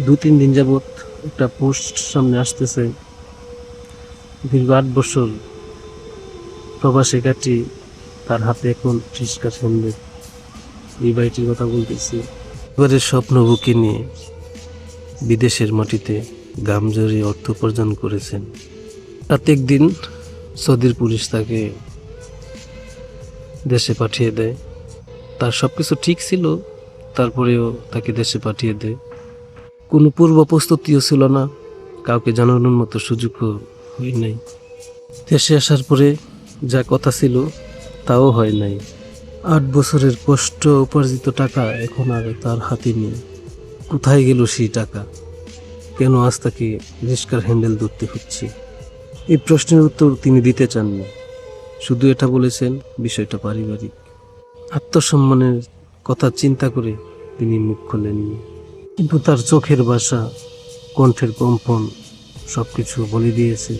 দু-তিন দিন যাবৎ একটা পোস্ট সামনে আসতেছে। দীর্ঘ 8 বছর প্রবাসে কাটিয়ে তার হাতে এখন রিস্কা সন্দেহ। এই বাড়িটির কথা বলতেছি। এবারের স্বপ্ন বুকে নিয়ে বিদেশের মাটিতে গাম জড়িয়ে অর্থ উপার্জন করেছেন। রাতে একদিন সৌদির পুলিশ তাকে দেশে পাঠিয়ে দেয়। তার সবকিছু ঠিক ছিল, তারপরেও তাকে দেশে পাঠিয়ে দেয়। কোনো পূর্ব প্রস্তুতিও ছিল না, কাউকে জানানোর মতো সুযোগও হয় নাই। দেশে আসার পরে যা কথা ছিল তাও হয় নাই। 8 বছরের কষ্ট উপার্জিত টাকা এখন আর তার হাতে নেই। কোথায় গেল সেই টাকা? কেন আজ তাকে রিস্কার হ্যান্ডেল ধরতে হচ্ছে? এই প্রশ্নের উত্তর তিনি দিতে চাননি। শুধু এটা বলেছেন, বিষয়টা পারিবারিক। আত্মসম্মানের কথা চিন্তা করে তিনি মুখ খোলেননি, কিন্তু তার চোখের ভাষা, কণ্ঠের কম্পন সবকিছু বলে দিয়েছে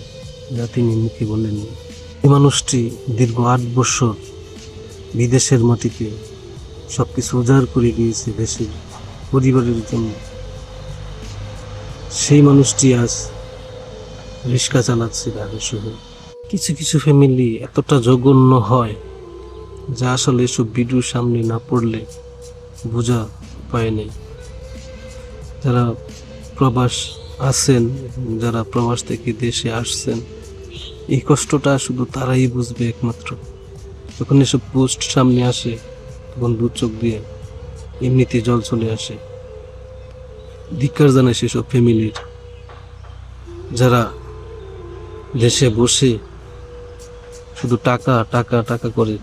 যা তিনি মুখে বলেননি। এই মানুষটি দীর্ঘ 8 বছর বিদেশের মাটিতে সবকিছু উজাড় করে দিয়েছে দেশের পরিবারের জন্য। সেই মানুষটি আজ রিক্সা চালাচ্ছে ঢাকা শহরে। কিছু কিছু ফ্যামিলি এতটা জঘন্য হয় যা আসলে এসব ভিডিওর সামনে না পড়লে বোঝা উপায় নেই। যারা প্রবাস আছেন, যারা প্রবাস থেকে দেশে আসছেন, এই কষ্টটা শুধু তারাই বুঝবে একমাত্র। যখন এসব পোস্ট সামনে আসে তখন দু চোখ দিয়ে এমনিতে জল চলে আসে। ধিক্কার জানায় সেসব ফ্যামিলির, যারা দেশে বসে শুধু টাকা টাকা টাকা করে,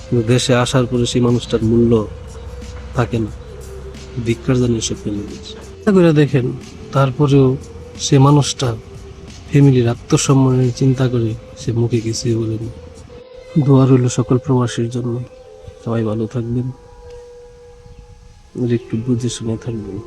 কিন্তু দেশে আসার পরে সেই মানুষটার মূল্য থাকে না। ধিক্কার জানায় এসব ফ্যামিলির। চিন্তা করে দেখেন, তারপরেও সে মানুষটা ফ্যামিলির আত্মসম্মানের চিন্তা করে সে মুখে কিছুই বলেনি। দোয়া রইল সকল প্রবাসীর জন্য। সবাই ভালো থাকবেন, একটু বুঝে শুনে থাকবেন।